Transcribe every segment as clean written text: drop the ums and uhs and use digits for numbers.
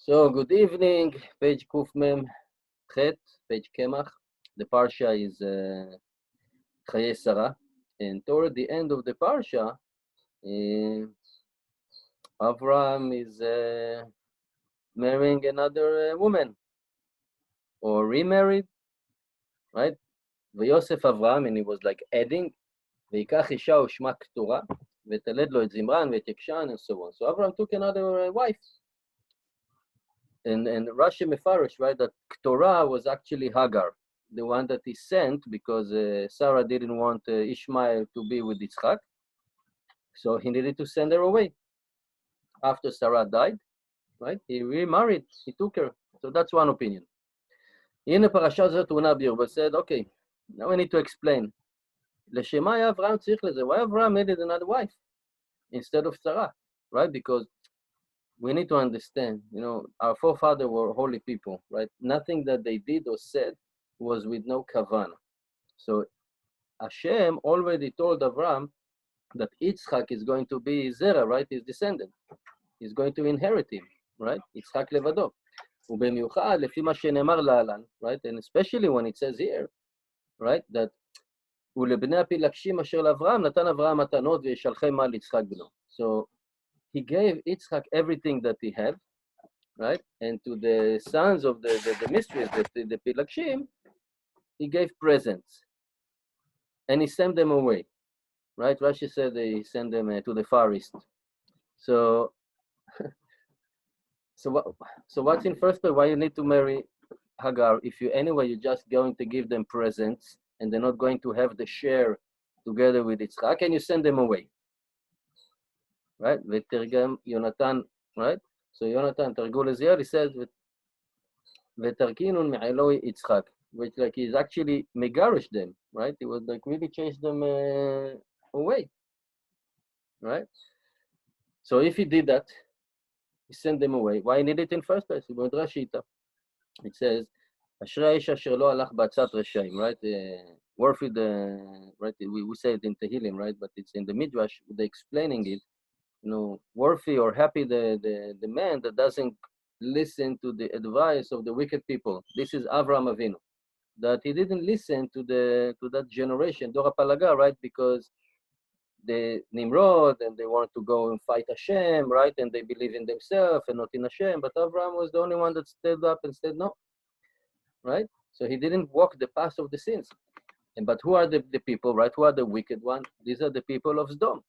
So, good evening, page Kuf Mem Chet, page Kemach. The Parsha is Chayey Sara, and toward the end of the Parsha, Abraham is marrying another woman, or remarried, right? ויוסף אברהם, and he was like adding, ויקח אישה ושמה קטורה, ותלד לו את זמרן ואת יקשן, and so on. So Abraham took another wife. And Rashi Mefarish, right, that Keturah was actually Hagar, the one that he sent because Sarah didn't want Ishmael to be with Yitzchak, so he needed to send her away. After Sarah died, right, he remarried, he took her. So that's one opinion. הנה פרשה זאת טעונה בירבה, said, okay, now we need to explain. לשמה היה אברהם צריך לזה? Why Abraham needed another wife instead of Sarah, right? Because we need to understand, our forefathers were holy people, right? Nothing that they did or said was with no kavanah. So Hashem already told Abraham that Yitzchak is going to be Zera, right? His descendant. He's going to inherit him, right? Yitzchak levado. ובמיוחד, לפי מה שנאמר להלן, right? And especially when it says here, right? That ולבני הפילגשים אשר לאברהם, נתן אברהם מתנות וישלחם על יצחק בנו. So he gave Yitzchak everything that he had, right? And to the sons of the mysteries, the Pilagshim, he gave presents. And he sent them away, right? Rashi said he sent them to the Far East. So what's in first place? Why you need to marry Hagar? If you're just going to give them presents and they're not going to have the share together with Yitzchak, and you send them away. Right? V'tergam Yonatan, right? So Yonatan, Targul Eziel, he says, V'tarkinun me'eloi Yitzchak, which like he's actually megarish them, right? He would like really chase them away, right? So if he did that, he sent them away. Why he need it in first place? It says, Ashrei Isha asher lo halach b'atzat reshaim, right? Worthy right? We say it in Tehillim, right? But it's in the Midrash, they're explaining it. Worthy or happy the man that doesn't listen to the advice of the wicked people. This is Avraham Avinu, that he didn't listen to that generation, Dora Palaga, right? Because the Nimrod, and they want to go and fight Hashem, right? And they believe in themselves and not in Hashem. But Avraham was the only one that stood up and said no, right? So he didn't walk the path of the sins. But who are the people, right? Who are the wicked ones? These are the people of Sdom.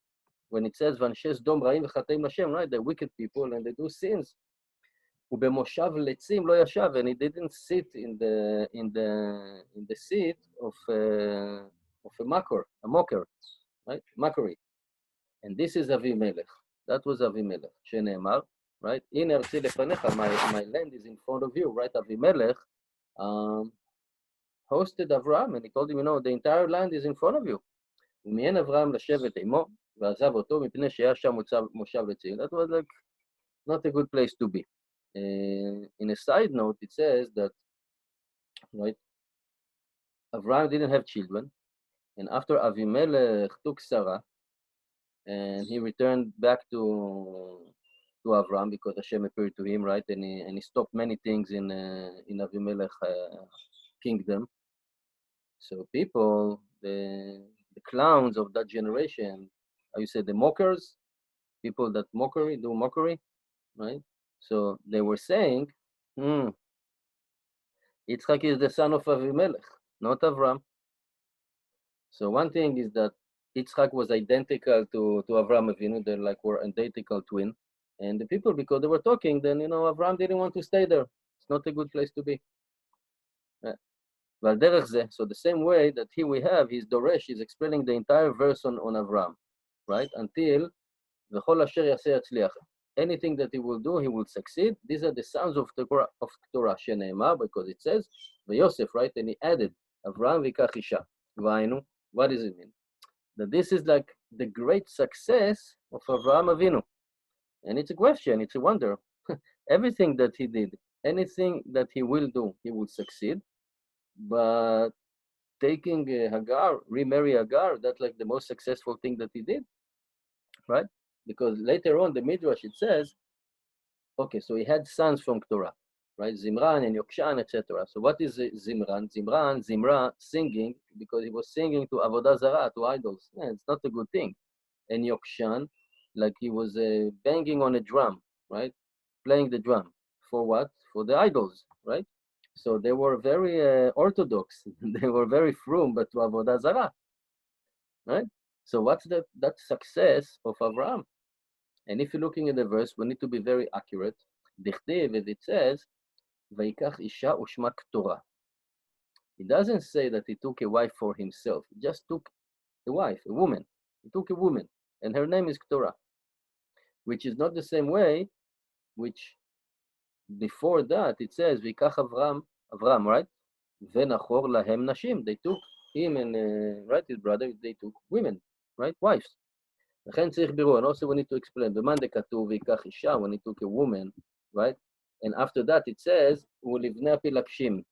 When it says, "Vanshes Dom Raim v'chateim Hashem," right? They're wicked people and they do sins. Ubemoshav letzim lo yashav, and he didn't sit in the seat of a mocker, right? Mockery. And this is Avimelech. That was Avimelech. Sheneemar, right? In arzi lefanecha, my land is in front of you, right? Avimelech hosted Avraham, and he told him, the entire land is in front of you. ומיין אברהם לשבת עמו, ועזב אותו מפני שהיה שם מושב לצים. That was like not a good place to be. In a side note, it says that, right, Avraham didn't have children, and after Avimelech took Sarah, and he returned back to Avraham because Hashem appeared to him, right, and he stopped many things in Avimelech kingdom. So people, the clowns of that generation, how you say, the mockers, people that do mockery, right? So they were saying, Yitzchak is the son of Avimelech, not Avram. So one thing is that Yitzchak was identical to Avram Avinu, they were identical twin. And the people, because they were talking, then, Avram didn't want to stay there. It's not a good place to be. So the same way that here we have, his Doresh is explaining the entire verse on Avram, right? Until V'chol asher yaseh yatzliach. Anything that he will do, he will succeed. These are the sons of Keturah sheneemar, because it says Yosef, right? And he added Avraham v'ikach isha. What does it mean? That this is like the great success of Avraham Avinu. And it's a question, it's a wonder. Everything that he did, anything that he will do, he will succeed. But taking Hagar, remarry Hagar, that's like the most successful thing that he did, right? Because later on, the Midrash, it says Okay, so he had sons from Torah, right? Zimran and Yokshan, etc. So what is Zimran? Zimra, singing, because he was singing to Avodah Zarah, to idols. Yeah, it's not a good thing. And Yokshan, like he was banging on a drum, right? Playing the drum. For what? For the idols, right? So they were very orthodox. They were very frum, but to Avodah Zarah, right? So what's that success of Abraham? And if you're looking at the verse, we need to be very accurate. Dichtiv, as it says, ויקח אישה ושמה קטורה. It doesn't say that he took a wife for himself. He just took a wife, a woman. He took a woman, and her name is Keturah, which is not the same way, which before that it says, ויקח Avraham, right? ונחור להם נשים. They took him and right, his brother, they took women, right? Wives. לכן צריך בירור, and also we need to explain, במאן דכתוב ויקח אישה, when he took a woman, right? And after that it says, ולבני הפילגשים.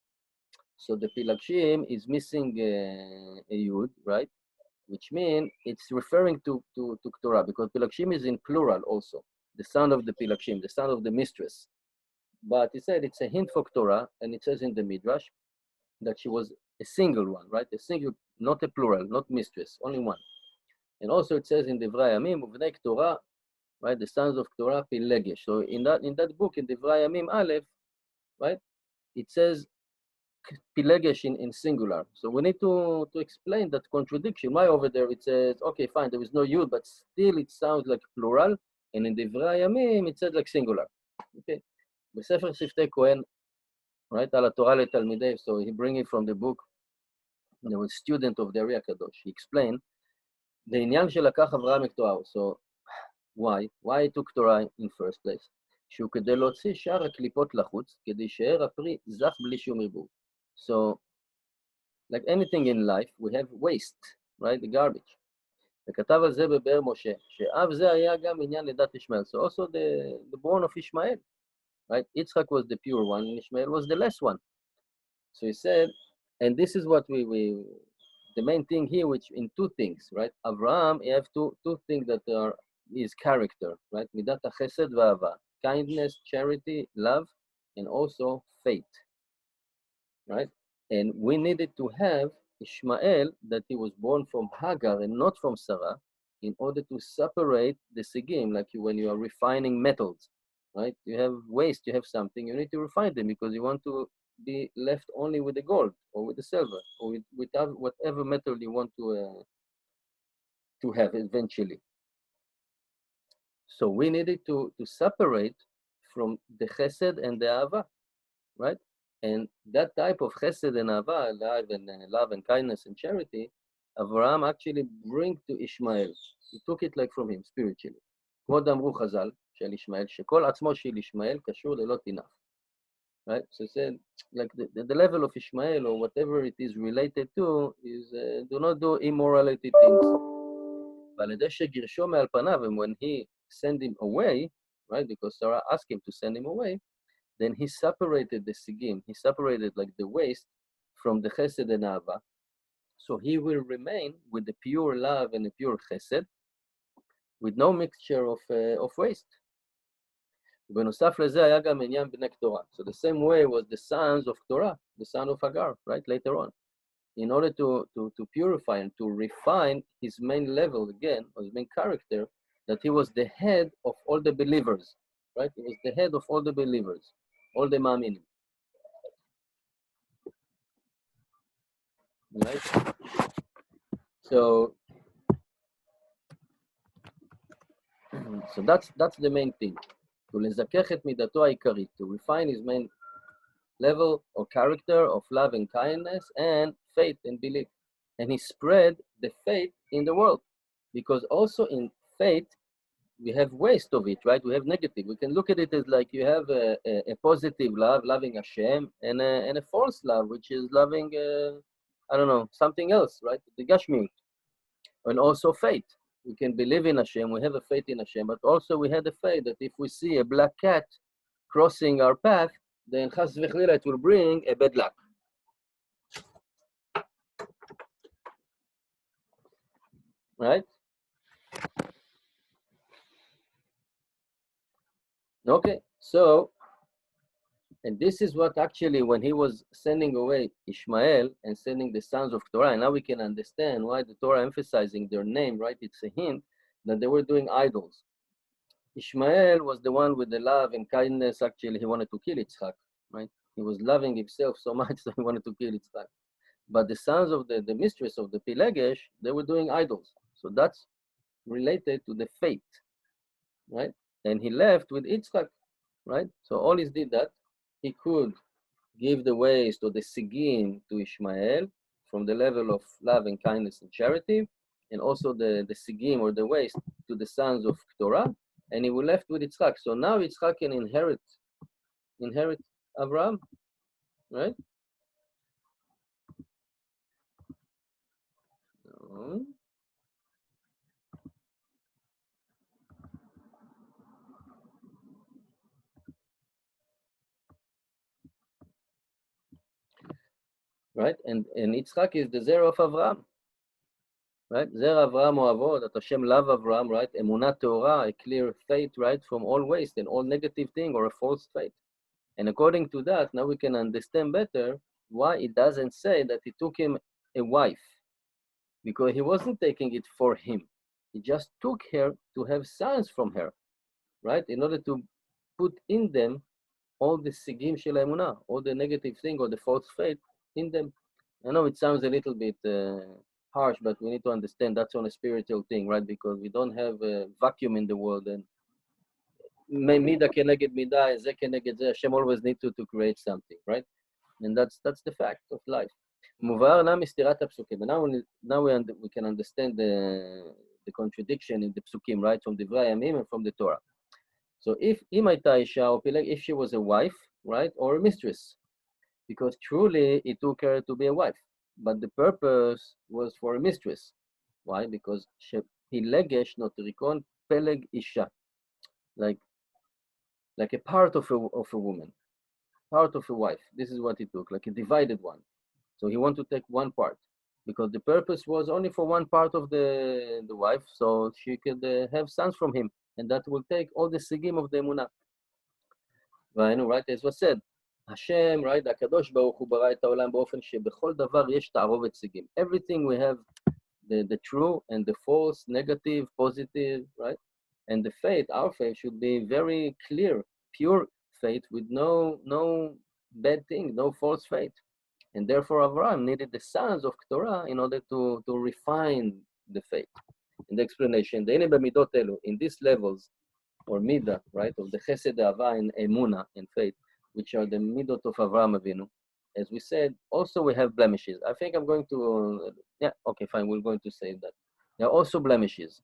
So the pilagshim is missing a yud, right? Which means it's referring to Keturah, because pilagshim is in plural also. The son of the pilagshim, the son of the mistress. But he said it's a hint for Keturah, and it says in the Midrash that she was a single one, right? A single, not a plural, not mistress, only one. And also it says in Divrei Yamim, Uvnei Keturah, right? The sons of Keturah, Pilegesh. So in that book, in Divrei Yamim Aleph, right? It says Pilegesh in singular. So we need to explain that contradiction. Why over there it says, okay, fine, there is no yud, but still it sounds like plural, and in Divrei Yamim it says like singular. Okay. בספר שבטי כהן, right, על התורה לתלמידי, so he bring it from the book, there was a student of the Ari HaKadosh, he explained, the עניין שלקח אברהם את תורה, so why he took Torah in first place? שהוא כדי להוציא שאר הקליפות לחוץ, כדי שישאר הפרי זך בלי שום ערבוב. So, like anything in life, we have waste, right? The garbage. וכתב על זה בבאר משה, שאב זה היה גם עניין לדת ישמעאל. So also the born of Ishmael, right? Yitzchak was the pure one, and Ishmael was the less one. So he said, and this is what the main thing here, which in two things, right? Abraham, you have two things that are his character, right? Midat chesed v'ahava, kindness, charity, love, and also faith, right? And we needed to have Ishmael, that he was born from Hagar and not from Sarah, in order to separate the sigim, like when you are refining metals, right? You have waste, you have something, you need to refine them because you want to be left only with the gold or with the silver or with whatever metal you want to have eventually. So we needed to separate from the chesed and the ahava, right? And that type of chesed and ahava, love and kindness and charity, Abraham actually bring to Ishmael. He took it like from him, spiritually. כמו דאמרו חז"ל של ישמעאל, שכל עצמו של ישמעאל קשור ללא תינף. Right? So he said, like the level of Ishmael or whatever it is related to is do not do immorality things. ועל ידי שגירשו מעל פניו, and when he sent him away, right? Because Sarah asked him to send him away, then he separated the sigim, he separated like the waste from the chesed and ahava. So he will remain with the pure love and the pure chesed, with no mixture of waste. ובנוסף לזה היה גם עניין בני קטורה. So the same way was the sons of Torah, the son of Hagar, right, later on. In order to purify and to refine his main level again, or his main character, that he was the head of all the believers, right? He was the head of all the believers, all the ma'aminim. Right? So that's the main thing. To לזכך את מידתו העיקרית, to refine his main level or character of love and kindness and faith and belief. And he spread the faith in the world. Because also in faith, we have waste of it, right? We have negative. We can look at it as like you have a positive love, loving Hashem, and a false love, which is loving, I don't know, something else, right? The Gashmiut. And also faith. We can believe in Hashem, we have a faith in Hashem, but also we have a faith that if we see a black cat crossing our path, then chas v'chlila, it will bring a bad luck. Right? Okay, so, and this is what actually, when he was sending away Ishmael and sending the sons of Torah, and now we can understand why the Torah emphasizing their name, right? It's a hint that they were doing idols. Ishmael was the one with the love and kindness. Actually, he wanted to kill Yitzchak, right? He was loving himself so much that he wanted to kill Yitzchak. But the sons of the mistress of the Pilegesh, they were doing idols. So that's related to the fate, right? And he left with Yitzchak, right? So all he did that, he could give the ways to the Sigim to Ishmael from the level of love and kindness and charity, and also the Sigim or the ways to the sons of Torah, and he was left with Yitzchak. So now Yitzchak can inherit Abraham, right? Right? And Yitzchak is the zera of Abraham, right? Zera Avraham Oavo, that Hashem love Avraham, right? Emunah Torah, a clear faith, right? From all waste and all negative thing or a false faith. And according to that, now we can understand better why it doesn't say that he took him a wife, because he wasn't taking it for him. He just took her to have sons from her, right? In order to put in them all the sigim shel emunah, all the negative thing or the false faith in them. I know it sounds a little bit harsh, but we need to understand that's on a spiritual thing, right? Because we don't have a vacuum in the world, and midah keneged midah, zeh keneged zeh. Hashem always needs to create something, right? And that's the fact of life. מובהר נא מסתירת הפסוקים. And now we can understand the contradiction in the psukim, right? From דברי הימים and from the Torah. So if הייתה אישה או פילג, if she was a wife, right, or a mistress, because truly it took her to be a wife, but the purpose was for a mistress. Why? Because פילגש נוטריקון פלג אישה, like a part of a woman, part of a wife. This is what he took, like a divided one. So he wanted to take one part, because the purpose was only for one part of the wife, so she could have sons from him, and that will take all the sigim of the emunah. Right, as was said, Hashem, right, הקדוש ברוך הוא ברא את העולם באופן שבכל דבר יש תערובת סיגים. Everything we have the true and the false, negative, positive, right? And the faith, our faith, should be very clear, pure faith with no bad thing, no false faith. And therefore Abraham needed the sons of Torah in order to refine the faith. In the explanation, in these levels, or midah, right, of the chesed, ahava, and emunah, and faith, which are the midot of Avraham Avinu, as we said, also we have blemishes. I think I'm going to, yeah, okay, fine, we're going to say that. There are also blemishes.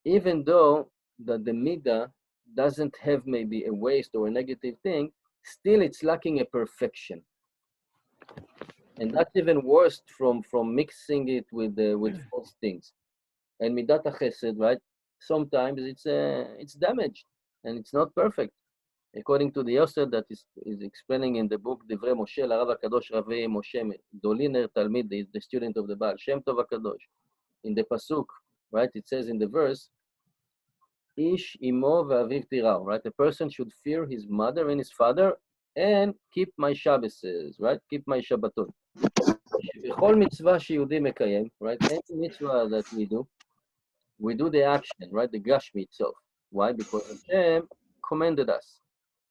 Even though that the midah doesn't have maybe a waste or a negative thing, still it's lacking a perfection. And that's even worse from mixing it with false things. And midat chesed, right? Sometimes it's damaged and it's not perfect. According to the Yosef that is explaining in the book Divrei Moshe, Rav HaKadosh Ravi Moshe Doliner Talmid, is the student of the Baal Shem Tov HaKadosh. In the pasuk, right? It says in the verse, Ish imo ve'aviv tirau, right? A person should fear his mother and his father and keep my Shabbases, right? Keep my Shabbaton. בכל מצווה שיהודי מקיים, right? Any mitzvah that we do the action, right? The gashmi itself. Why? Because Hashem commanded us,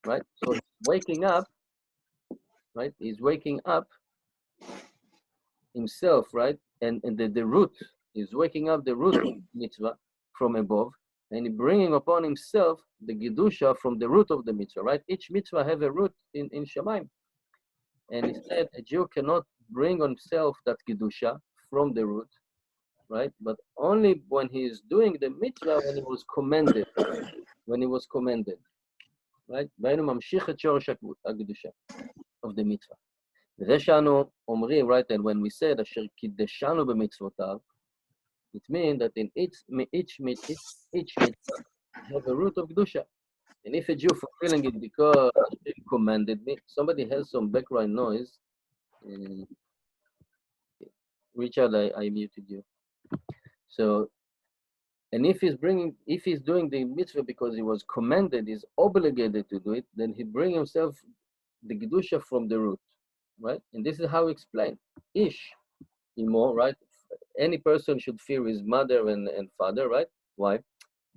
right? So he's waking up, right? He's waking up himself, right? And the root, he's waking up the root of mitzvah from above, and he's bringing upon himself the gedusha from the root of the mitzvah, right? Each mitzvah have a root in Shamayim. And he said a Jew cannot bring on himself that gedusha from the root, right? But only when he is doing the mitzvah, when he was commanded, right? והיינו ממשיך את שורש הקדושה of the mitzvah. וזה שאנו אומרים, right, and when we said אשר קידשנו במצוותיו, it means that in each mitzvah have a root of kedusha. And if a Jew fulfilling it because he commanded me, somebody has some background noise. Richard, I muted you. So And if he's doing the mitzvah because he was commanded, he's obligated to do it, then he bring himself the kedusha from the root, right? And this is how he explained. Ish, imo, right? Any person should fear his mother and father, right? Why?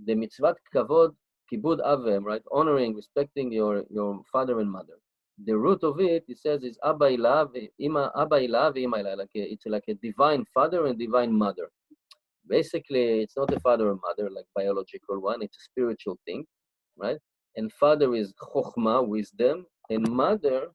The mitzvat kavod, kibud avem, right? Honoring, respecting your father and mother. The root of it, it says, is abba ilah, abba ilah, ima ilah. It's like a divine father and divine mother. Basically, it's not a father or mother, like biological one. It's a spiritual thing, right? And father is chokhmah, wisdom, and mother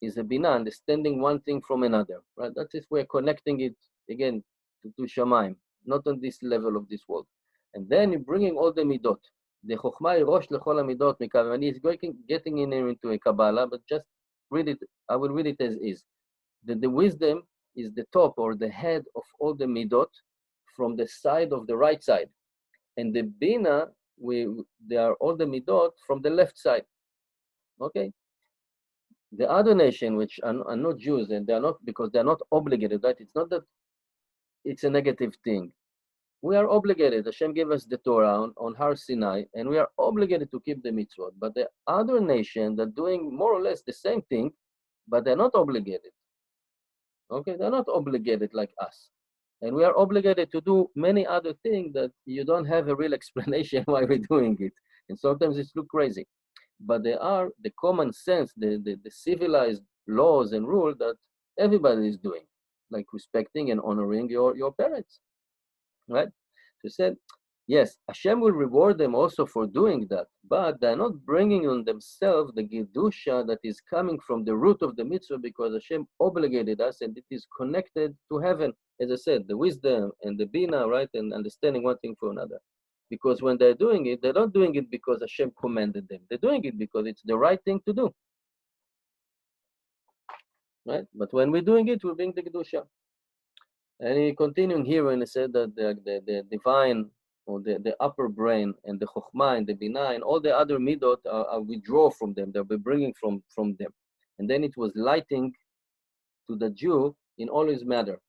is a bina, understanding one thing from another, right? That's if we're connecting it again to Shamayim, not on this level of this world. And then you're bringing all the midot. The chokhmah is rosh lechol midot mikav. And he's getting in here into a Kabbalah, but just read it. I will read it as is. The wisdom is the top or the head of all the midot, from the side of the right side, and the bina, they are all the midot from the left side. Okay. The other nation, which are not Jews, and they are not because they are not obligated. Right? It's not that it's a negative thing. We are obligated. Hashem gave us the Torah on Har Sinai, and we are obligated to keep the mitzvot. But the other nation that doing more or less the same thing, but they're not obligated. Okay, they're not obligated like us. And we are obligated to do many other things that you don't have a real explanation why we're doing it. And sometimes it looks crazy. But they are the common sense, the civilized laws and rules that everybody is doing, like respecting and honoring your parents, right? So he said, yes, Hashem will reward them also for doing that, but they're not bringing on themselves the Gedusha that is coming from the root of the mitzvah, because Hashem obligated us and it is connected to heaven. As I said, the wisdom and the bina, right, and understanding one thing for another. Because when they're doing it, they're not doing it because Hashem commanded them. They're doing it because it's the right thing to do, right? But when we're doing it, we bring the Gedusha. And he continuing here and he said that the divine, or the upper brain and the chokhmah and the bina and all the other midot are withdraw from them. They'll be bringing from them. And then it was lighting to the Jew in all his matter.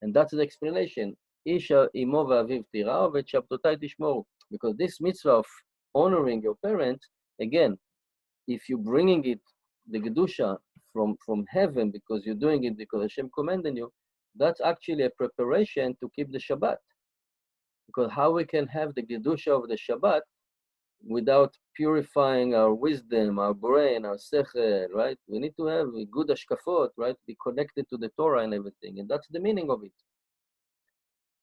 And that's the explanation. Isha imo v'aviv tirao v'chaptotai tishmoru. Because this mitzvah of honoring your parents, again, if you're bringing it, the Gedusha from heaven, because you're doing it because Hashem commanded you, that's actually a preparation to keep the Shabbat. Because how we can have the Gedusha of the Shabbat without purifying our wisdom, our brain, our sechel, right? We need to have a good ashkafot, right? Be connected to the Torah and everything. And that's the meaning of it.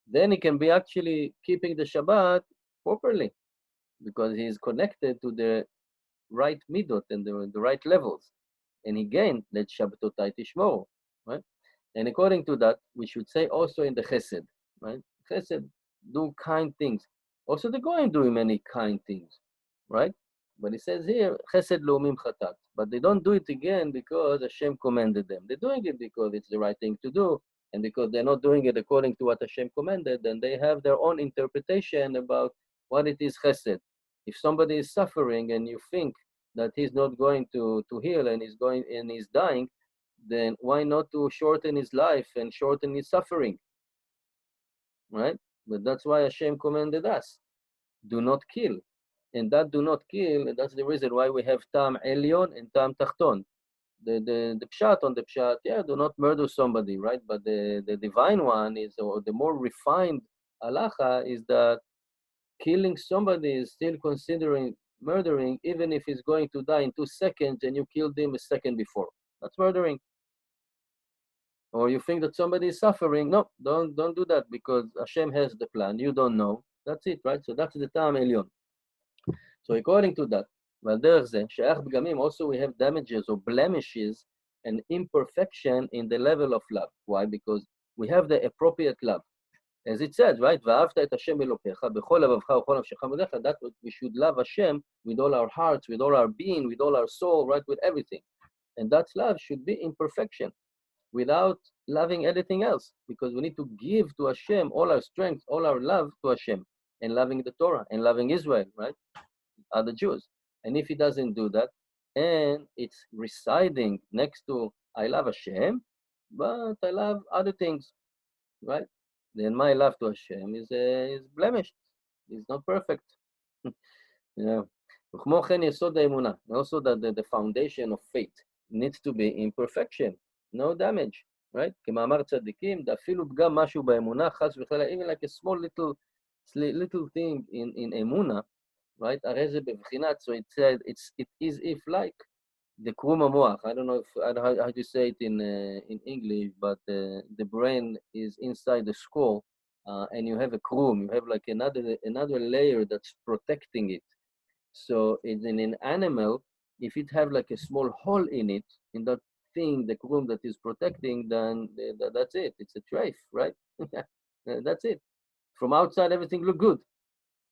Then he can be actually keeping the Shabbat properly, because he is connected to the right midot and the right levels. And again, let Shabbatot tishmoru, right? And according to that, we should say also in the chesed, right? Chesed, do kind things. Also the Goyim do many kind things, right? But it says here, chesed lo'umim chatat. But they don't do it again because Hashem commanded them. They're doing it because it's the right thing to do. And because they're not doing it according to what Hashem commanded, then they have their own interpretation about what it is chesed. If somebody is suffering and you think that he's not going to heal and he's dying, then why not to shorten his life and shorten his suffering, right? But that's why Hashem commanded us, do not kill. And that do not kill, that's the reason why we have tam elyon and tam tachton. The pshat on the pshat, yeah, do not murder somebody, right? But the divine one is, or the more refined halacha is that killing somebody is still considering murdering, even if he's going to die in 2 seconds and you killed him a second before. That's murdering. Or you think that somebody is suffering. No, don't do that, because Hashem has the plan. You don't know. That's it, right? So that's the Tam Elyon. So according to that, also we have damages or blemishes and imperfection in the level of love. Why? Because we have the appropriate love. As it says, right? That we should love Hashem with all our hearts, with all our being, with all our soul, right? With everything. And that love should be in perfection, without loving anything else, because we need to give to Hashem all our strength, all our love to Hashem, and loving the Torah, and loving Israel, right? Other Jews. And if he doesn't do that, and it's residing next to, I love Hashem, but I love other things, right? Then my love to Hashem is blemished, is not perfect. Yeah. וכמו כן יסוד האמונה, also that the foundation of faith needs to be in perfection, no damage, right? כמאמר צדיקים, אפילו פגם משהו באמונה, חס וחלילה, even like a small little thing in אמונה, right? הרי זה בבחינת, so it said, it is if like the קרום המוח, I don't know how to say it in English, but the brain is inside the skull, and you have a קרום, you have like another layer that's protecting it. So in an animal, if it have like a small hole in it, in that thing, the room that is protecting, then that's it. It's a trafe, right? That's it. From outside, everything look good,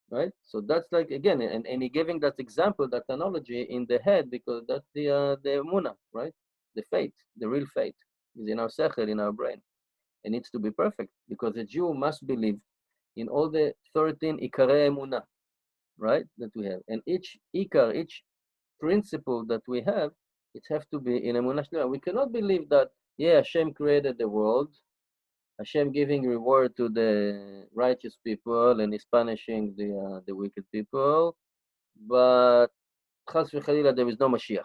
right? So that's like, again, and he giving that example, that analogy in the head, because that's the emuna, right? The faith, the real faith is in our sechel, in our brain. It needs to be perfect, because a Jew must believe in all the 13 ikarei emuna, right, that we have. And each ikar, each principle that we have, it has to be in emunah shlema. We cannot believe that, yeah, Hashem created the world, Hashem giving reward to the righteous people and is punishing the wicked people, but chas v'chalila, there is no Mashiach.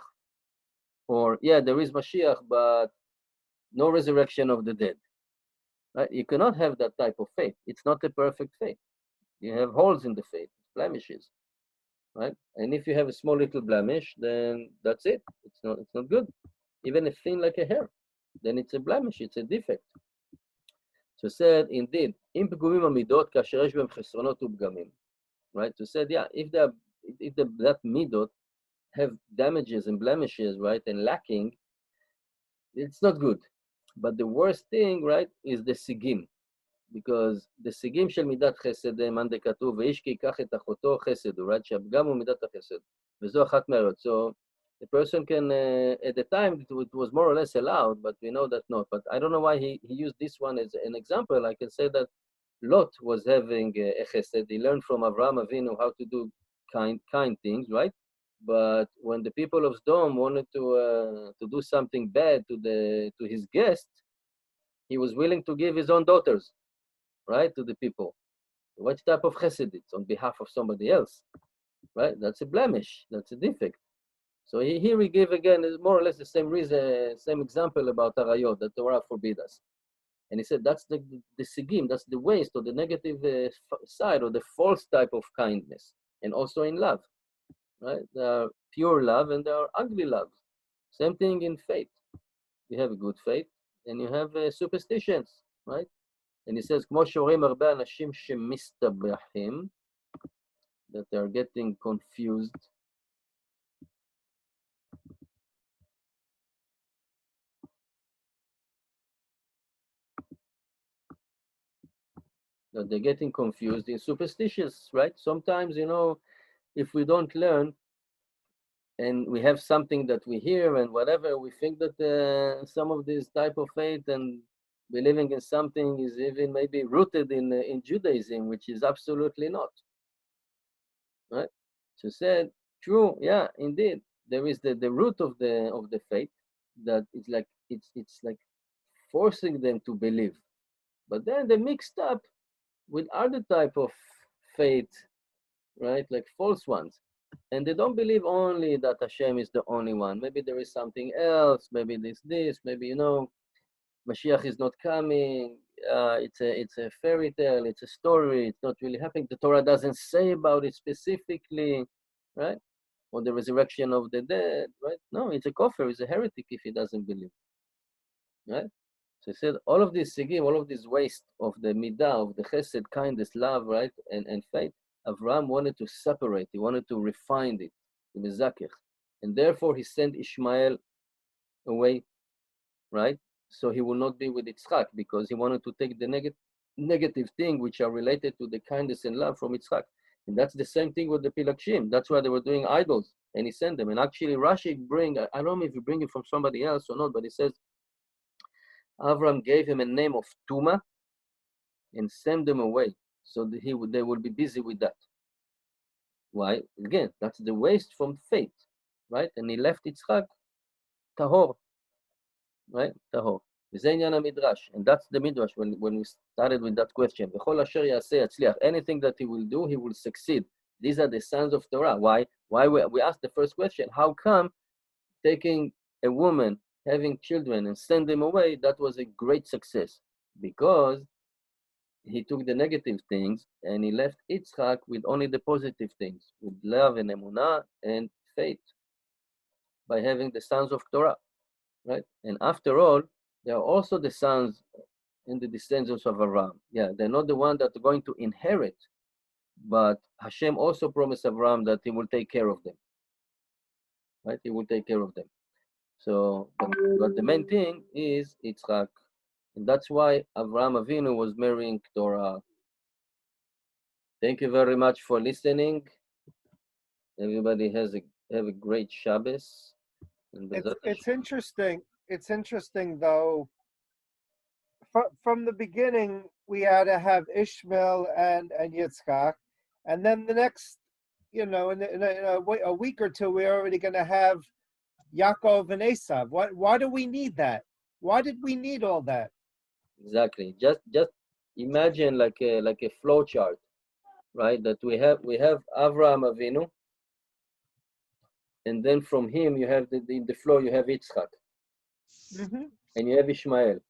Or, yeah, there is Mashiach, but no resurrection of the dead. Right? You cannot have that type of faith. It's not a perfect faith. You have holes in the faith, blemishes. Right? And if you have a small little blemish, then that's it. It's not good. Even a thing like a hair, then it's a blemish, it's a defect. So said, indeed, אם פגומים המידות כאשר יש בהם חסרונות ופגמים. Right? So said, yeah, if that midot have damages and blemishes, right, and lacking, it's not good. But the worst thing, right, is the sigim. Because the sigim של מידת חסד, מאן דכתוב, ואיש כי ייקח את אחותו חסד, right, שהפגם הוא מידת החסד. וזו אחת מהראיות. So the person can, at the time, it was more or less allowed, but we know that not. But I don't know why he used this one as an example. I can say that Lot was having a chesed. He learned from Abraham Avinu how to do kind things, right? But when the people of Sodom wanted to do something bad to his guest, he was willing to give his own daughters, right, to the people. What type of chesed it's on behalf of somebody else, right? That's a blemish. That's a defect. So here we give again more or less the same reason, same example about arayot that Torah forbid us. And he said that's the sigim, that's the waste or the negative side or the false type of kindness, and also in love, right? There are pure love and there are ugly love. Same thing in faith. You have a good faith and you have superstitions, right? And he says, כמו שרואים הרבה אנשים שמסתבכים, that they are getting confused. That they're getting confused in superstitious, right? Sometimes, if we don't learn and we have something that we hear and whatever, we think that some of this type of faith and believing in something is even maybe rooted in Judaism, which is absolutely not, right? So said, true, yeah, indeed, there is the root of the faith that it's like forcing them to believe, but then they mixed up with other type of faith, right? Like false ones. And they don't believe only that Hashem is the only one. Maybe there is something else. Maybe this, maybe, Mashiach is not coming. It's a fairy tale. It's a story. It's not really happening. The Torah doesn't say about it specifically, right? Or the resurrection of the dead, right? No, it's a kofar. It's a heretic if he doesn't believe, right? So he said, all of this sigim, all of this waste of the midah, of the chesed, kindness, love, right, and faith, Abraham wanted to separate. He wanted to refine it, the mezakech. And therefore he sent Ishmael away, right? So he will not be with Yitzchak because he wanted to take the negative thing which are related to the kindness and love from Yitzchak. And that's the same thing with the Pilakshim. That's why they were doing idols. And he sent them. And actually Rashi I don't know if you bring it from somebody else or not, but he says, Abraham gave him a name of Tuma and sent them away so that they will be busy with that. Why? Again, that's the waste from faith, right? And he left Yitzchak tahor, right? Tahor. וזה עניין המדרש, and that's the midrash when we started with that question. וכל אשר יעשה יצליח. Anything that he will do, he will succeed. These are the sons of Torah. Why? We asked the first question, how come taking a woman, having children, and send them away, that was a great success? Because he took the negative things and he left Yitzchak with only the positive things, with love and emunah and faith, by having the sons of Torah, right? And after all, they are also the sons and the descendants of Abraham. Yeah, they're not the ones that are going to inherit, but Hashem also promised Abraham that he will take care of them, right? He will take care of them. So, but the main thing is Yitzchak, and that's why Avraham Avinu was marrying Torah. Thank you very much for listening. Everybody have a great Shabbos. It's interesting. It's interesting though. From the beginning, we had to have Ishmael and Yitzchak, and then the next, in a week or two, we're already going to have Yaakov and Esav. Why do we need that? Why did we need all that? Exactly. Just imagine like a flow chart, right? That we have Avraham Avinu, and then from him you have in the flow you have Yitzchak, and you have Ishmael.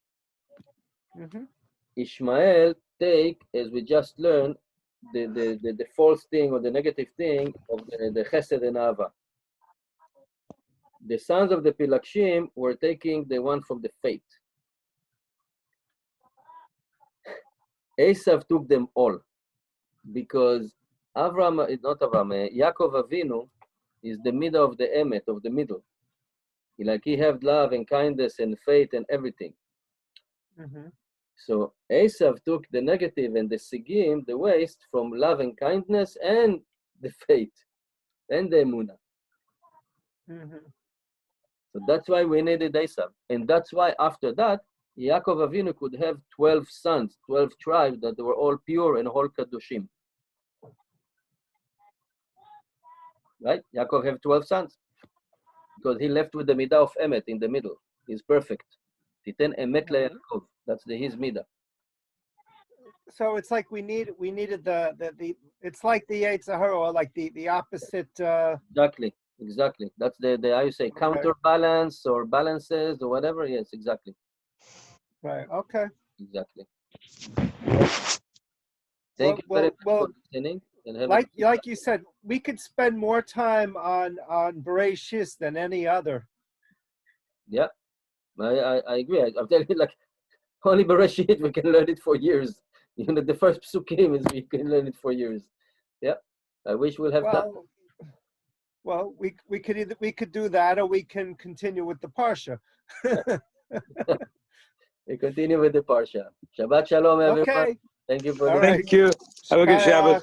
Ishmael take, as we just learned, the false thing or the negative thing of the Chesed and Ava. The sons of the Pilakshim were taking the one from the faith. Esav took them all, because Yaakov Avinu is the middle of the emet, of the middle. He had love and kindness and faith and everything. So Esav took the negative and the sigim, the waste, from love and kindness and the faith and the emunah. So that's why we needed Esav. And that's why after that, Yaakov Avinu could have 12 sons, 12 tribes that were all pure and all kadoshim. Right? Yaakov have 12 sons because he left with the midah of emet in the middle. He's perfect. Titen emet leYaakov. That's his midah. So it's like we needed the it's like the Yetzer Hara, or like the opposite. Exactly. That's the how you say, counterbalance or balances or whatever. Yes, exactly. Right. Okay. Exactly. Thank you very much for listening. And like you said, we could spend more time on Bereshis than any other. Yeah, I agree. I'm telling you, like, only Bereshit, we can learn it for years. The first psukim is we can learn it for years. Yeah, I wish we'll have time. Well, we could do that, or we can continue with the parsha. We continue with the parsha. Shabbat shalom, everyone. Okay. Thank you for Thank you. Have a good Shabbos.